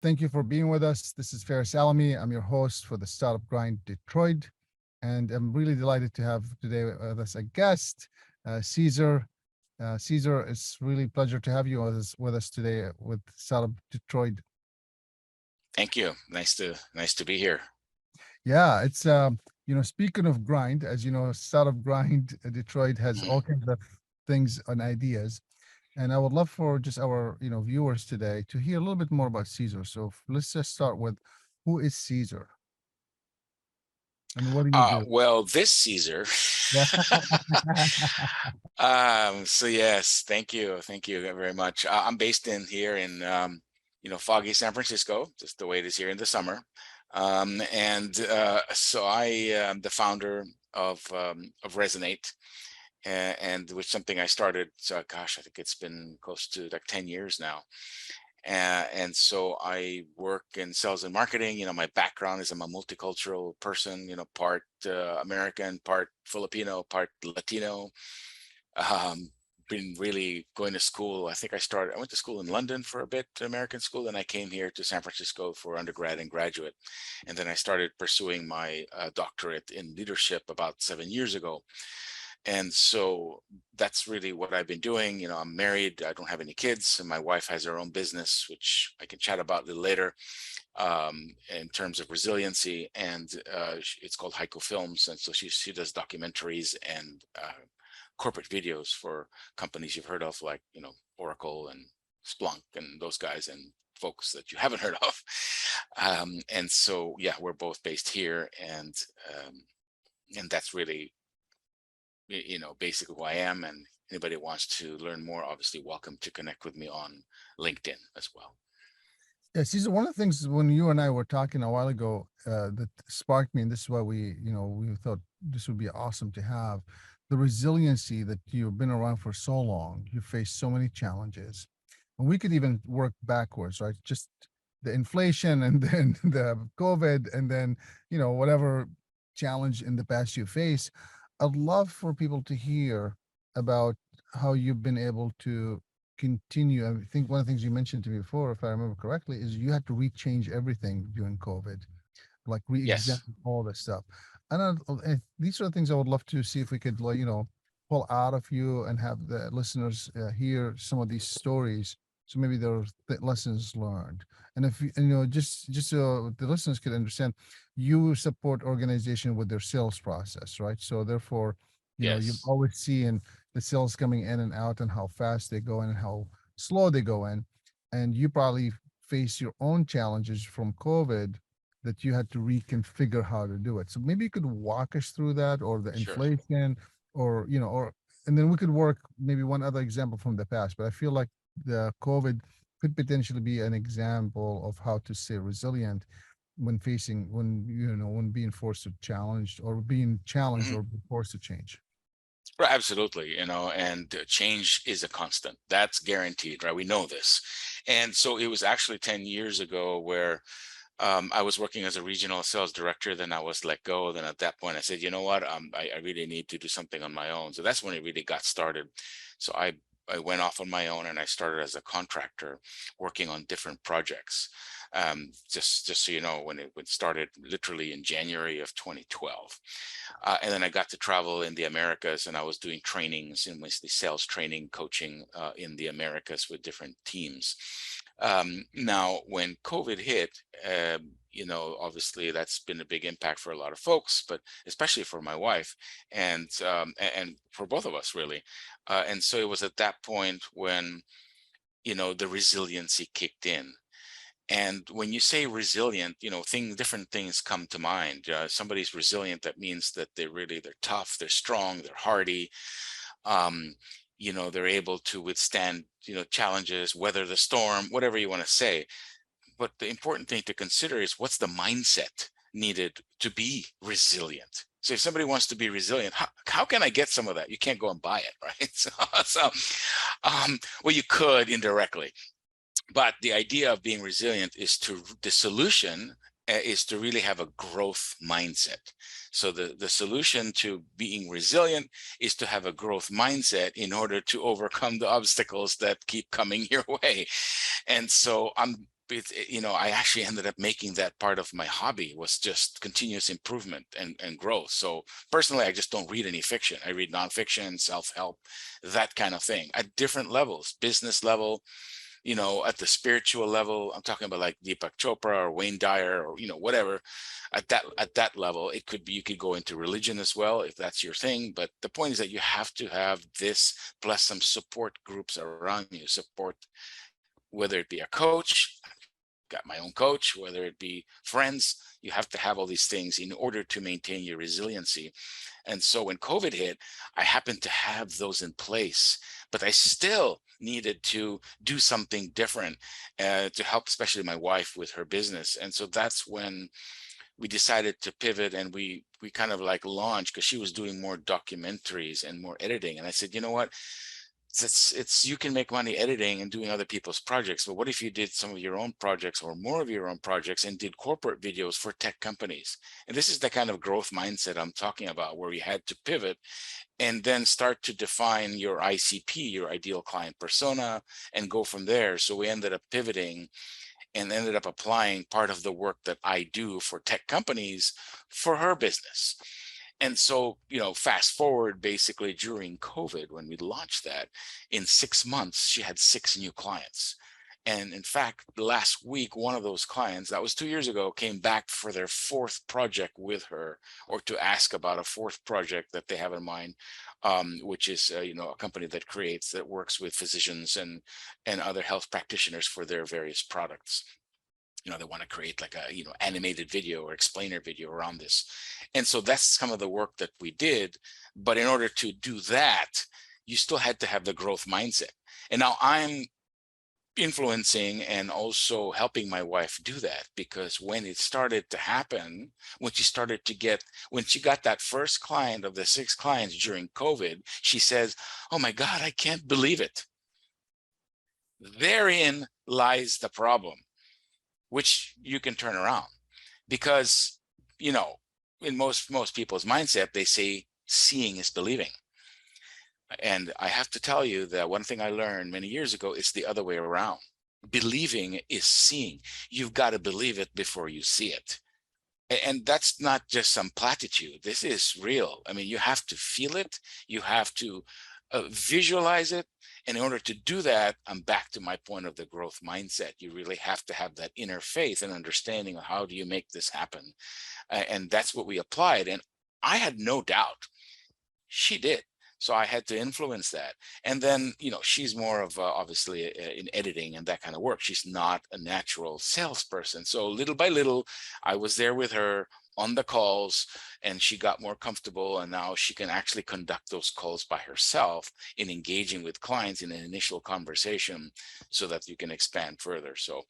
Thank you for being with us. This is Faris Alami. I'm your host for the Startup Grind Detroit, and I'm really delighted to have today with us a guest, Cesar. Cesar, it's really a pleasure to have you with us today with Startup Detroit. Thank you. Nice to be here. Yeah, it's speaking of grind, as you know, Startup Grind Detroit has all Mhm. kinds of things and ideas. And I would love for just our, viewers today to hear a little bit more about Caesar. So let's just start with who is Caesar and what do you do? Well, this Caesar. Yeah. So yes, thank you very much. I'm based in here in foggy San Francisco, just the way it is here in the summer. And so I am the founder of Resonate, and which something I started. So gosh, I think it's been close to like 10 years now. And so I work in sales and marketing. My background is I'm a multicultural person, part American, part Filipino, part Latino. Um, been really going to school. I went to school in London for a bit, American school, and I came here to San Francisco for undergrad and graduate. And then I started pursuing my doctorate in leadership about 7 years ago. And so that's really what I've been doing. I'm married, I don't have any kids, and my wife has her own business, which I can chat about a little later, in terms of resiliency. And it's called Haiku Films. And so she does documentaries and corporate videos for companies you've heard of, like, Oracle and Splunk and those guys and folks that you haven't heard of. And so, yeah, we're both based here. And that's really basically who I am. And anybody wants to learn more, obviously welcome to connect with me on LinkedIn as well. Yeah, Caesar, one of the things when you and I were talking a while ago that sparked me, and this is why we thought this would be awesome to have the resiliency that you've been around for so long. You face so many challenges, and we could even work backwards, right? Just the inflation, and then the COVID, and then whatever challenge in the past you face. I'd love for people to hear about how you've been able to continue. I think one of the things you mentioned to me before, if I remember correctly, is you had to rechange everything during COVID, like Yes. re-examine all this stuff. And these are the things I would love to see if we could, like, pull out of you and have the listeners hear some of these stories. So maybe there are lessons learned. And if just so the listeners could understand, you support organization with their sales process, right? So therefore, you Yes. always see in the sales coming in and out and how fast they go in and how slow they go in. And you probably face your own challenges from COVID that you had to reconfigure how to do it. So maybe you could walk us through that, or the Sure. inflation, or and then we could work maybe one other example from the past. But I feel like the COVID could potentially be an example of how to stay resilient when being forced to challenge or being challenged Mhm. or being forced to change. Right, absolutely, and change is a constant. That's guaranteed, right? We know this. And so it was actually 10 years ago where I was working as a regional sales director. Then I was let go. Then at that point, I said, you know what? I really need to do something on my own. So that's when it really got started. So I went off on my own and I started as a contractor working on different projects. Just so you know, when it started literally in January of 2012. And then I got to travel in the Americas, and I was doing trainings, mostly sales training, coaching in the Americas with different teams. Now, when COVID hit, obviously that's been a big impact for a lot of folks, but especially for my wife and for both of us, really. And so it was at that point when, the resiliency kicked in. And when you say resilient, different things come to mind. Somebody's resilient, that means that they're tough, they're strong, they're hardy. Um, they're able to withstand, challenges, weather the storm, whatever you want to say. But the important thing to consider is what's the mindset needed to be resilient. So if somebody wants to be resilient, how can I get some of that? You can't go and buy it, right? Well, you could indirectly, but the idea of being resilient is the solution is to really have a growth mindset. So the solution to being resilient is to have a growth mindset in order to overcome the obstacles that keep coming your way. And so I'm I actually ended up making that part of my hobby, was just continuous improvement and growth. So personally, I just don't read any fiction. I read nonfiction, self-help, that kind of thing at different levels, business level, at the spiritual level. I'm talking about like Deepak Chopra or Wayne Dyer, or whatever. At that level, it could be, you could go into religion as well if that's your thing. But the point is that you have to have this plus some support groups around you, support, whether it be a coach, got my own coach, whether it be friends. You have to have all these things in order to maintain your resiliency. And so when COVID hit, I happened to have those in place, but I still needed to do something different to help, especially my wife with her business. And so that's when we decided to pivot, and we kind of like launched, because she was doing more documentaries and more editing. And I said, you know what? It's you can make money editing and doing other people's projects, but what if you did some of your own projects or more of your own projects and did corporate videos for tech companies? And this is the kind of growth mindset I'm talking about, where we had to pivot and then start to define your ICP, your ideal client persona, and go from there. So we ended up pivoting and ended up applying part of the work that I do for tech companies for her business. And so, fast forward, basically during COVID, when we launched that, in 6 months, she had 6 new clients. And in fact, last week, one of those clients, that was 2 years ago, came back for their 4th project with her, or to ask about a 4th project that they have in mind, which is, a company that works with physicians and other health practitioners for their various products. They want to create like a, animated video or explainer video around this. And so that's some of the work that we did. But in order to do that, you still had to have the growth mindset. And now I'm influencing and also helping my wife do that, because when it started to happen, when she got that first client of the 6 clients during COVID, she says, "Oh my God, I can't believe it." Therein lies the problem, which you can turn around, because in most people's mindset, they say seeing is believing. And I have to tell you that one thing I learned many years ago is the other way around. Believing is seeing. You've got to believe it before you see it. And that's not just some platitude. This is real. I mean, you have to feel it. You have to visualize it. And in order to do that, I'm back to my point of the growth mindset. You really have to have that inner faith and understanding of how do you make this happen. And that's what we applied. And I had no doubt she did. So I had to influence that. And then, she's more of obviously in editing and that kind of work. She's not a natural salesperson. So little by little, I was there with her on the calls, and she got more comfortable, and now she can actually conduct those calls by herself in engaging with clients in an initial conversation, so that you can expand further. So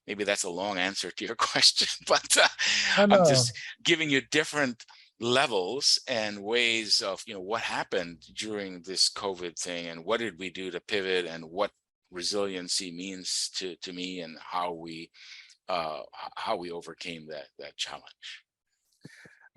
maybe that's a long answer to your question, but I I'm know. just giving you different levels and ways of what happened during this COVID thing, and what did we do to pivot, and what resiliency means to me, and how we overcame that challenge.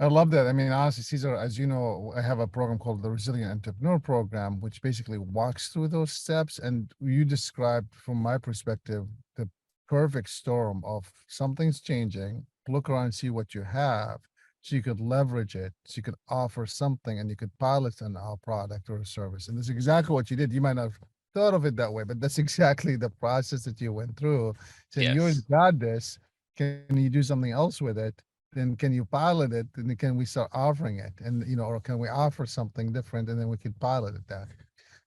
I love that. I mean, honestly, Cesar, as you know, I have a program called the Resilient Entrepreneur Program, which basically walks through those steps. And you described, from my perspective, the perfect storm of something's changing, look around and see what you have, so you could leverage it, so you could offer something, and you could pilot an our product or a service. And that's exactly what you did. You might not have thought of it that way, but that's exactly the process that you went through, saying, you Yes. got this. Can you do something else with it? Then can you pilot it? And then can we start offering it? And or can we offer something different, and then we can pilot it that.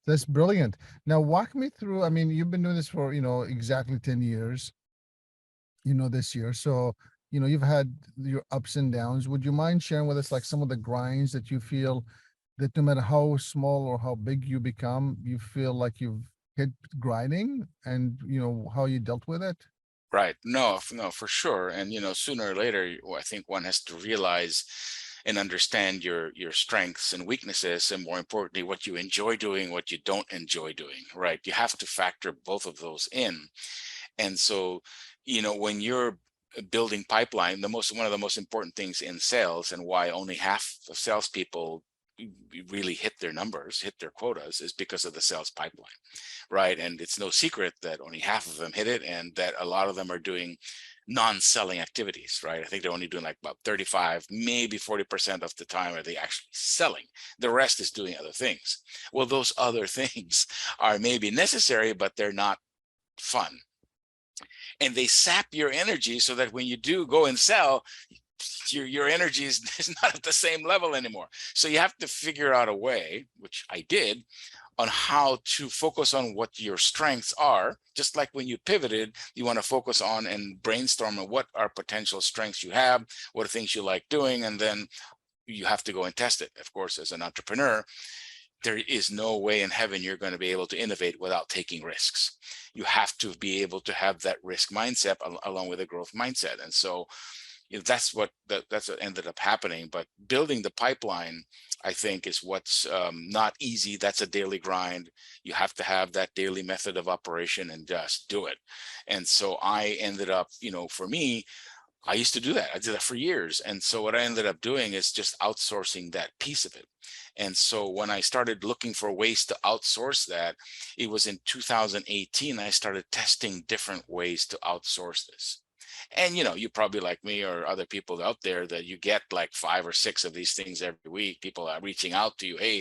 That's brilliant. Now walk me through. I mean, you've been doing this for exactly 10 years. This year. So you've had your ups and downs. Would you mind sharing with us like some of the grinds that you feel that no matter how small or how big you become, you feel like you've hit grinding, and how you dealt with it? Right. No, no, for sure. And sooner or later, I think one has to realize and understand your strengths and weaknesses, and more importantly, what you enjoy doing, what you don't enjoy doing. Right. You have to factor both of those in. And so, when you're building pipeline, one of the most important things in sales, and why only half of salespeople really hit their numbers, hit their quotas, is because of the sales pipeline, right? And it's no secret that only half of them hit it, and that a lot of them are doing non-selling activities, right? I think they're only doing like about 35, maybe 40% of the time are they actually selling. The rest is doing other things. Well, those other things are maybe necessary, but they're not fun. And they sap your energy so that when you do go and sell, your energy is not at the same level anymore. So you have to figure out a way, which I did, on how to focus on what your strengths are. Just like when you pivoted, you want to focus on and brainstorm on what are potential strengths you have, what are things you like doing, and then you have to go and test it. Of course, as an entrepreneur, there is no way in heaven you're going to be able to innovate without taking risks. You have to be able to have that risk mindset along with a growth mindset. And so that's what ended up happening. But building the pipeline, I think, is what's not easy. That's a daily grind. You have to have that daily method of operation and just do it. And so I ended up, for me, I used to do that. I did that for years. And so what I ended up doing is just outsourcing that piece of it. And so when I started looking for ways to outsource that, it was in 2018, I started testing different ways to outsource this. And you probably like me or other people out there that you get like 5 or 6 of these things every week. People are reaching out to you. Hey,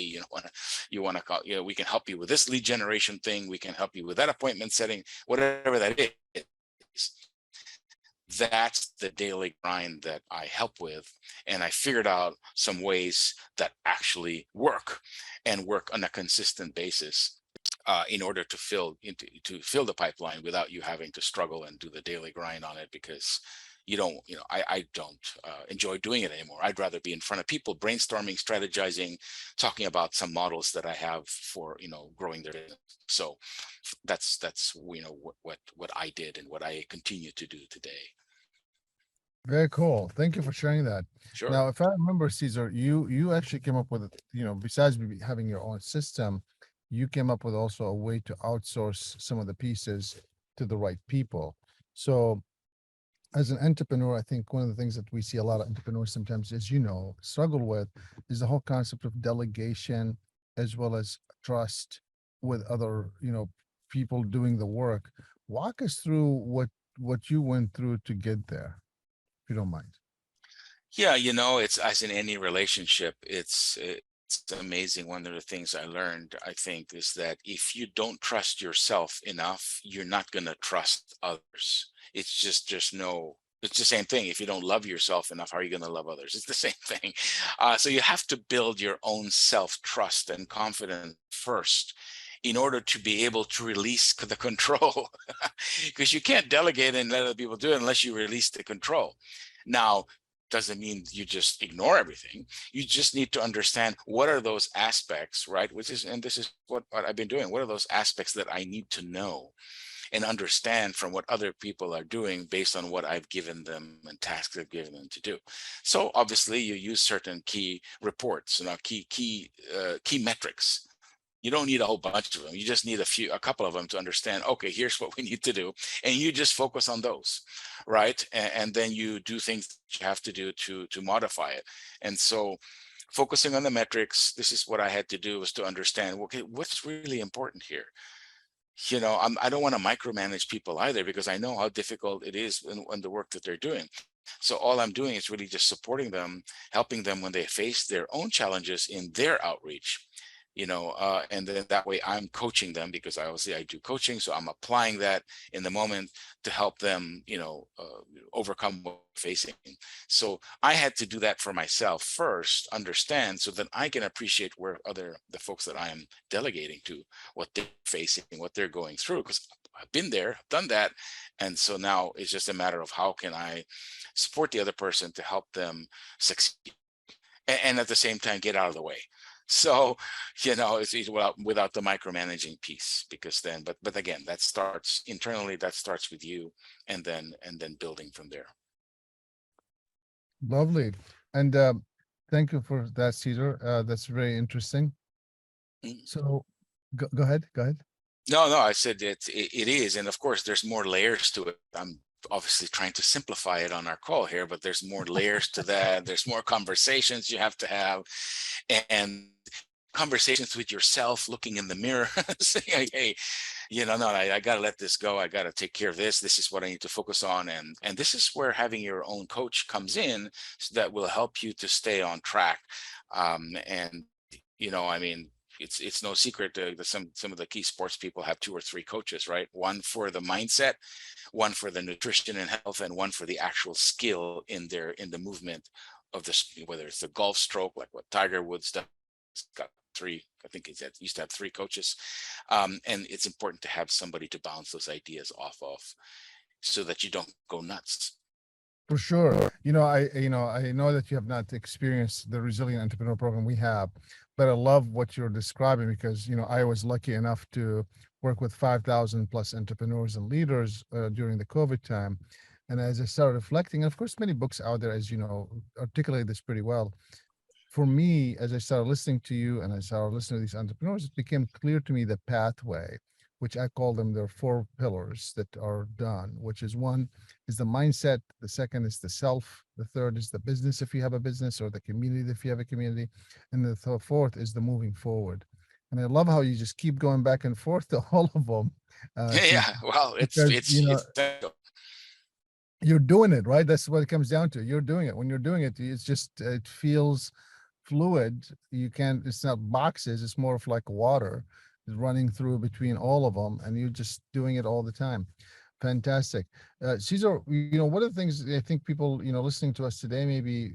you want to call, we can help you with this lead generation thing. We can help you with that appointment setting, whatever that is. That's the daily grind that I help with. And I figured out some ways that actually work and work on a consistent basis. In order to fill the pipeline without you having to struggle and do the daily grind on it, because I don't enjoy doing it anymore. I'd rather be in front of people, brainstorming, strategizing, talking about some models that I have for growing their business. So that's what I did and what I continue to do today. Very cool. Thank you for sharing that. Sure. Now, if I remember, Cesar, you actually came up with, besides having your own system, you came up with also a way to outsource some of the pieces to the right people. So as an entrepreneur, I think one of the things that we see a lot of entrepreneurs sometimes, as struggle with, is the whole concept of delegation as well as trust with other, people doing the work. Walk us through what you went through to get there, if you don't mind. Yeah, it's as in any relationship, it's amazing. One of the things I learned, I think, is that if you don't trust yourself enough, you're not going to trust others. It's the same thing. If you don't love yourself enough, how are you going to love others? It's the same thing. So you have to build your own self-trust and confidence first in order to be able to release the control, because you can't delegate and let other people do it unless you release the control. Now, doesn't mean you just ignore everything. You just need to understand what are those aspects, right? And this is what I've been doing. What are those aspects that I need to know and understand from what other people are doing based on what I've given them and tasks I've given them to do? So obviously you use certain key reports, key metrics. You don't need a whole bunch of them. You just need a couple of them to understand, okay, here's what we need to do. And you just focus on those, right? And then you do things that you have to do to modify it. And so focusing on the metrics, this is what I had to do, was to understand, okay, what's really important here? I don't want to micromanage people either, because I know how difficult it is in the work that they're doing. So all I'm doing is really just supporting them, helping them when they face their own challenges in their outreach. And then that way I'm coaching them, because I do coaching. So I'm applying that in the moment to help them, overcome what they're facing. So I had to do that for myself first, understand, so that I can appreciate where the folks that I am delegating to, what they're facing, what they're going through, because I've been there, done that. And so now it's just a matter of how can I support the other person to help them succeed, and at the same time get out of the way. So, it's without the micromanaging piece, because then, but again, that starts internally, that starts with you, and then building from there. Lovely. And thank you for that, Cesar. That's very interesting. So go ahead. No, I said it is. And of course, there's more layers to it. I'm obviously trying to simplify it on our call here, but there's more layers to that. There's more conversations you have to have, and conversations with yourself, looking in the mirror, saying, hey, no, I got to let this go. I got to take care of this. This is what I need to focus on. And this is where having your own coach comes in, so that will help you to stay on track. And, I mean, it's no secret that some of the key sports people have 2 or 3 coaches, right? One for the mindset, one for the nutrition and health, and one for the actual skill in the movement of whether it's the golf stroke, like what Tiger Woods does. It's got 3, I think used to have 3 coaches. And it's important to have somebody to bounce those ideas off of, so that you don't go nuts. For sure. I know that you have not experienced the Resilient Entrepreneur Program we have, but I love what you're describing because, I was lucky enough to work with 5,000 plus entrepreneurs and leaders during the COVID time. And as I started reflecting, and of course, many books out there, as you know, articulate this pretty well. For me, as I started listening to you and I started listening to these entrepreneurs, it became clear to me the pathway, which I call them their 4 pillars that are done, which is one is the mindset, the second is the self, the third is the business if you have a business, or the community if you have a community, and the fourth is the moving forward. And I love how you just keep going back and forth to all of them. Yeah, well, Because it's you're doing it, right? That's what it comes down to. You're doing it. When you're doing it, it's just it feels fluid. It's not boxes, it's more of like water is running through between all of them, and you're just doing it all the time. Fantastic. Cesar, one of the things I think people, listening to us today, maybe,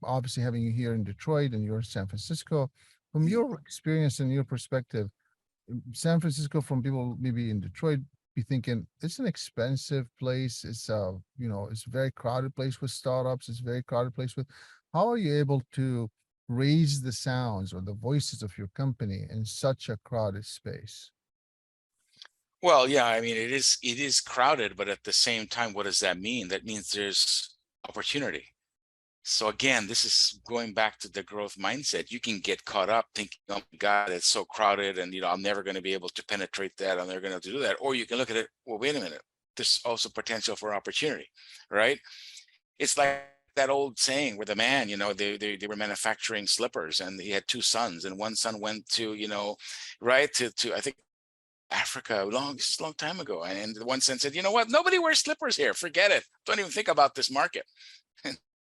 obviously having you here in Detroit and you're in San Francisco, from your experience and your perspective, San Francisco, from people maybe in Detroit, be thinking it's an expensive place. It's a very crowded place with startups. It's a very crowded place with. How are you able to raise the sounds or the voices of your company in such a crowded space? Well, yeah, I mean, it is crowded, but at the same time, what does that mean? That means there's opportunity. So again, this is going back to the growth mindset. You can get caught up thinking, oh my God, it's so crowded and I'm never going to be able to penetrate that. I'm never going to do that. Or you can look at it, well, wait a minute, there's also potential for opportunity, right? It's like that old saying where the man, they were manufacturing slippers and he had 2 sons, and one son went to, right, to I think Africa, this is a long time ago. And the one son said, you know what, nobody wears slippers here. Forget it. Don't even think about this market.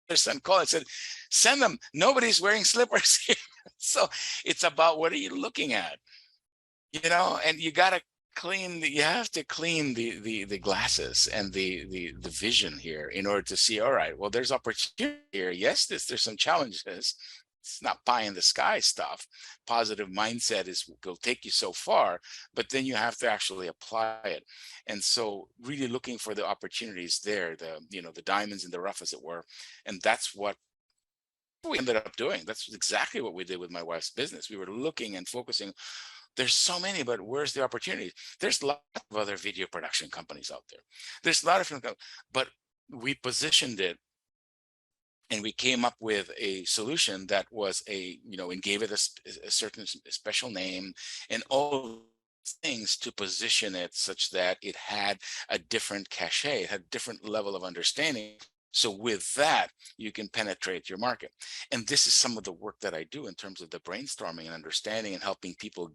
Their son called and said, send them. Nobody's wearing slippers here. So it's about, what are you looking at? And you got to you have to clean the glasses and the vision here in order to see, all right, well, there's opportunity here. Yes, there's some challenges. It's not pie in the sky stuff. Positive mindset will take you so far, but then you have to actually apply it. And so really looking for the opportunities there, the diamonds in the rough, as it were. And that's what we ended up doing. That's exactly what we did with my wife's business. We were looking and focusing. There's so many, but where's the opportunity? There's a lot of other video production companies out there. There's a lot of, but we positioned it, and we came up with a solution that was and gave it a certain special name and all things to position it such that it had a different cachet, it had a different level of understanding. So with that, you can penetrate your market. And this is some of the work that I do in terms of the brainstorming and understanding and helping people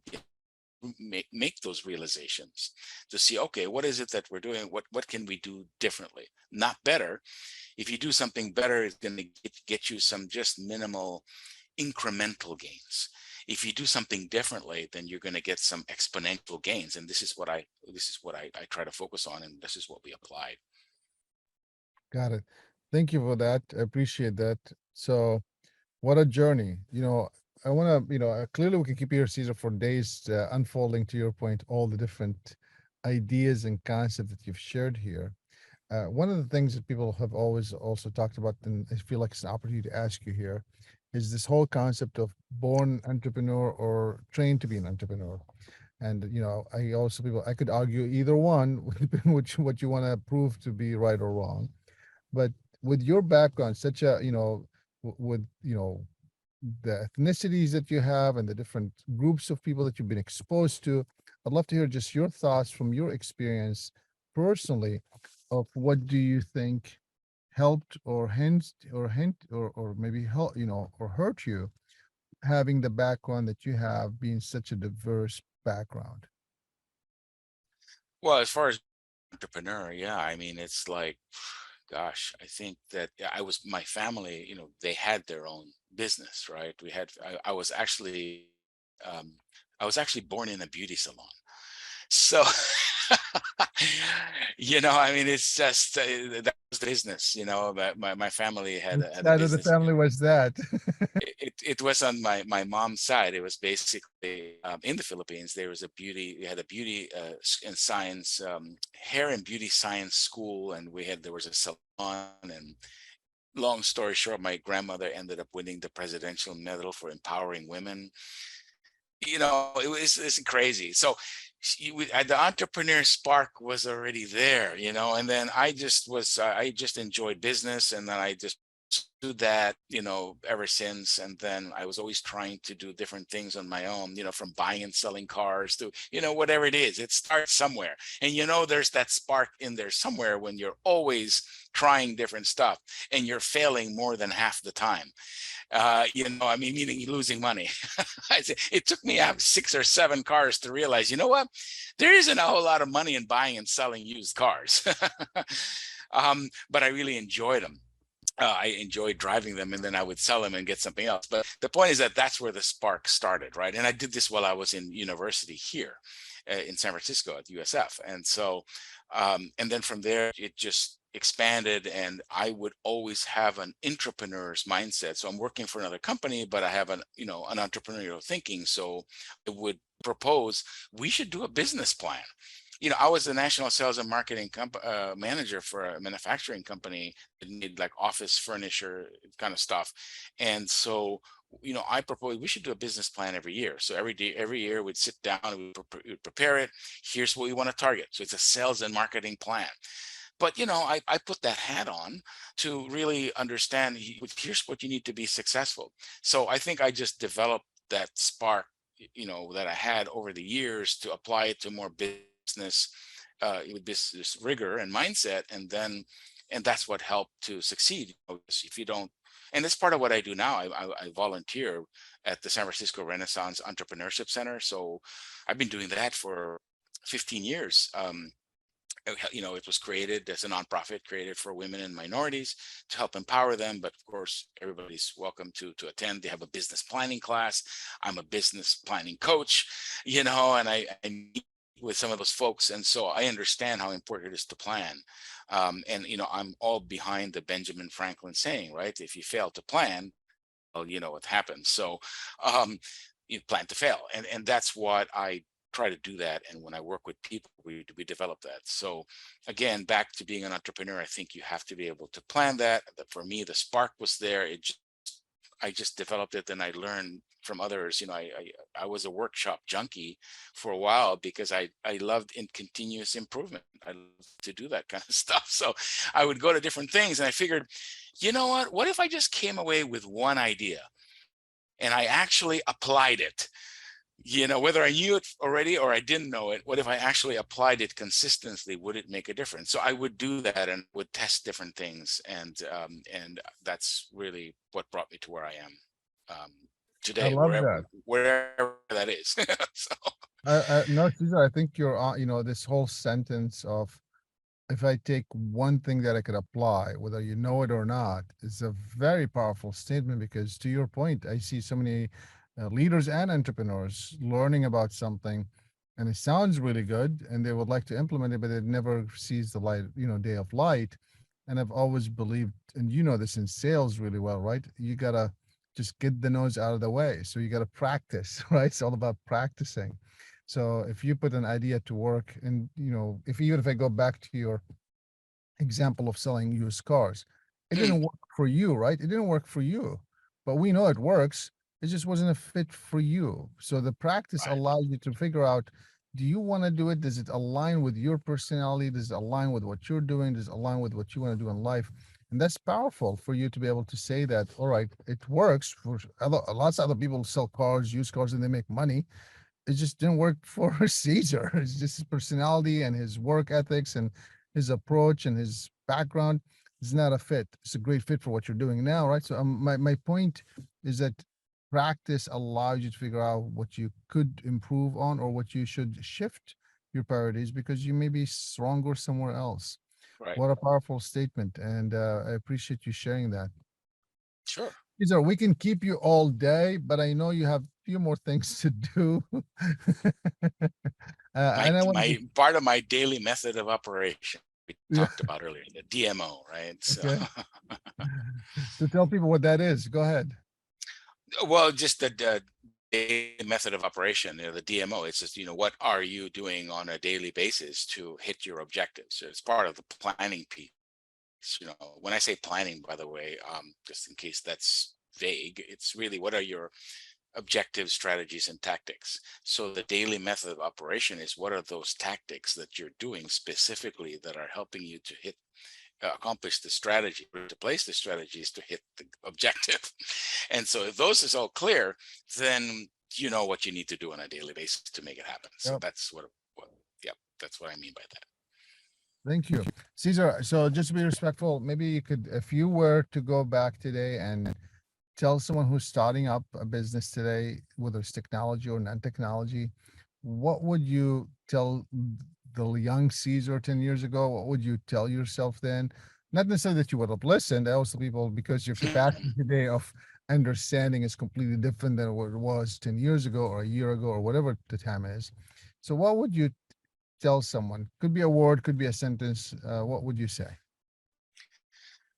make those realizations to see, okay, what is it that we're doing? What can we do differently? Not better. If you do something better, it's going to get you some just minimal incremental gains. If you do something differently, then you're going to get some exponential gains. And this is what I try to focus on, and this is what we applied. Got it. Thank you for that. I appreciate that. So, what a journey. I want to, clearly we can keep here, Cesar, for days, unfolding, to your point, all the different ideas and concepts that you've shared here. One of the things that people have always also talked about, and I feel like it's an opportunity to ask you here, is this whole concept of born entrepreneur or trained to be an entrepreneur. And I could argue either one, depending what you want to prove to be right or wrong. But with your background, such a with the ethnicities that you have and the different groups of people that you've been exposed to, I'd love to hear just your thoughts from your experience personally. of what do you think helped or or maybe help, or hurt you having the background that you have, being such a diverse background? Well, as far as entrepreneur, yeah, I mean, it's like, gosh, I think that yeah, my family, they had their own business, right? Um, I was actually born in a beauty salon. So, I mean, it's just that was the business, that my family Which had a side of the business. family was that? It was on my mom's side. It was basically in the Philippines. We had a beauty and science, hair and beauty science school, and there was a salon. And long story short, my grandmother ended up winning the presidential medal for empowering women. It's crazy. So the entrepreneur spark was already there, and then I just enjoyed business, and then I just do that, ever since. And then I was always trying to do different things on my own, from buying and selling cars to, whatever it is. It starts somewhere. And there's that spark in there somewhere when you're always trying different stuff and you're failing more than half the time. I mean, meaning losing money. It took me 6 or 7 cars to realize, what? There isn't a whole lot of money in buying and selling used cars. But I really enjoyed them. I enjoyed driving them, and then I would sell them and get something else. But the point is that that's where the spark started, right? And I did this while I was in university here in San Francisco at USF. And so, and then from there, it just expanded, and I would always have an entrepreneur's mindset. So I'm working for another company, but I have an entrepreneurial thinking. So I would propose we should do a business plan. I was the national sales and marketing manager for a manufacturing company that needed like office furniture kind of stuff. And so, I proposed we should do a business plan every year. So every year we'd sit down and we'd prepare it. Here's what we want to target. So it's a sales and marketing plan. But I put that hat on to really understand here's what you need to be successful. So I think I just developed that spark, that I had over the years to apply it to more business with this rigor and mindset. And that's what helped to succeed. If you don't, and that's part of what I do now. I volunteer at the San Francisco Renaissance Entrepreneurship Center. So I've been doing that for 15 years. It was created as a nonprofit created for women and minorities to help empower them. But of course, everybody's welcome to attend. They have a business planning class. I'm a business planning coach, and I meet with some of those folks. And so I understand how important it is to plan. And, I'm all behind the Benjamin Franklin saying, right? If you fail to plan, well, what happens. So you plan to fail. And that's what I try to do that. And when I work with people, we develop that. So again, back to being an entrepreneur, I think you have to be able to plan that. For me, the spark was there. I just developed it, and I learned from others. I was a workshop junkie for a while because I loved in continuous improvement. I love to do that kind of stuff. So I would go to different things, and I figured, what if I just came away with one idea and I actually applied it? Whether I knew it already or I didn't know it, what if I actually applied it consistently? Would it make a difference? So I would do that and would test different things. And that's really what brought me to where I am I today, love that. wherever that is. So, No, Cesar, I think you're on, this whole sentence of, if I take one thing that I could apply, whether you know it or not, is a very powerful statement, because to your point, I see so many leaders and entrepreneurs learning about something and it sounds really good and they would like to implement it, but it never sees the light, day of light. And I've always believed, and this in sales really well, right? You gotta just get the nose out of the way. So you gotta practice, right? It's all about practicing. So if you put an idea to work, and even if I go back to your example of selling used cars, it didn't work for you, right? It didn't work for you, but we know it works. It just wasn't a fit for you. So the practice right. allows you to figure out, do you want to do it? Does it align with your personality? Does it align with what you're doing? Does it align with what you want to do in life? And that's powerful for you to be able to say that, all right, it works for lots of other people sell cars, used cars, and they make money. It just didn't work for Caesar. It's just his personality and his work ethics, and his approach and his background is not a fit. It's a great fit for what you're doing now, right? So my point is that practice allows you to figure out what you could improve on or what you should shift your priorities because you may be stronger somewhere else. Right. What a powerful statement, and I appreciate you sharing that. Sure. Cesar, we can keep you all day, but I know you have a few more things to do. My And I want to, my part of my daily method of operation we yeah, talked about earlier, the DMO, right? So okay. So tell people what that is. Go ahead. well, just the daily method of operation, the DMO. It's just, what are you doing on a daily basis to hit your objectives? So it's part of the planning piece. When I say planning, by the way, just in case that's vague, it's really what are your objectives, strategies, and tactics. So the daily method of operation is what are those tactics that you're doing specifically that are helping you to accomplish the strategy, to place the strategies to hit the objective. And so if those is all clear, then you know what you need to do on a daily basis to make it happen. So Yep. that's yeah, that's what I mean by that. Thank you, Cesar. So just to be respectful, maybe you could, if you were to go back today and tell someone who's starting up a business today, whether it's technology or non-technology, what would you tell the young Caesar 10 years ago? What would you tell yourself then? Not necessarily that you would have listened. I also people because your capacity today of understanding is completely different than what it was 10 years ago or a year ago or whatever the time is. So what would you tell someone? Could be a word, could be a sentence. What would you say?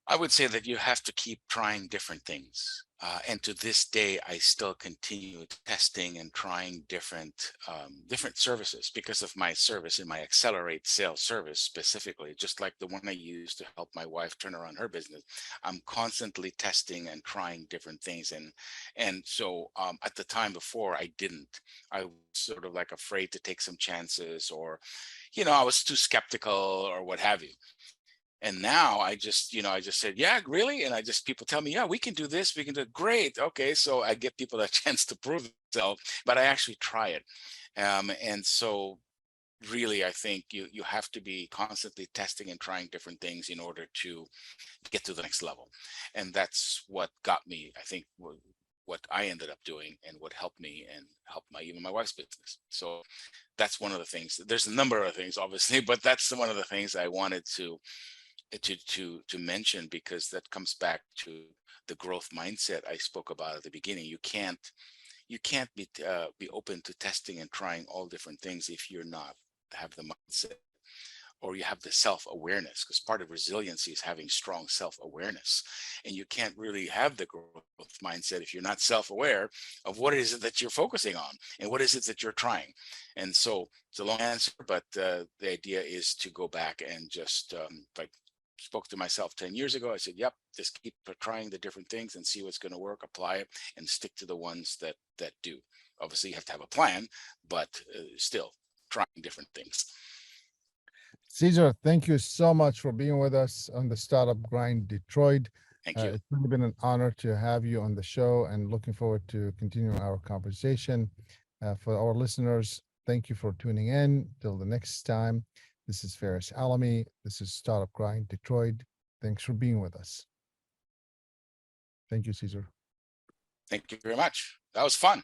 I would say that you have to keep trying different things. And to this day, I still continue testing and trying different services because of my service in my Accelerate sales service specifically, just like the one I use to help my wife turn around her business. I'm constantly testing and trying different things. And so at the time before, I didn't. I was sort of like afraid to take some chances, or, I was too skeptical or what have you. And now I just said, yeah, really? And people tell me, yeah, we can do this. We can do it. Great. Okay. So I give people a chance to prove themselves, but I actually try it. And so really, I think you have to be constantly testing and trying different things in order to get to the next level. And that's what got me, I think, what I ended up doing and what helped me and helped even my wife's business. So that's one of the things. There's a number of things, obviously, but that's one of the things I wanted to mention, because that comes back to the growth mindset I spoke about at the beginning. You can't be open to testing and trying all different things if you're not have the mindset, or you have the self-awareness, because part of resiliency is having strong self-awareness. And you can't really have the growth mindset if you're not self-aware of what is it that you're focusing on and what is it that you're trying. And so it's a long answer, but the idea is to go back and just like spoke to myself 10 years ago. I said, yep, just keep trying the different things and see what's going to work, apply it, and stick to the ones that do. Obviously, you have to have a plan, but still trying different things. Cesar, thank you so much for being with us on the Startup Grind Detroit. Thank you. It's really been an honor to have you on the show and looking forward to continuing our conversation. For our listeners, thank you for tuning in. Till the next time, this is Ferris Alamy. This is Startup Grind Detroit. Thanks for being with us. Thank you, Cesar. Thank you very much. That was fun.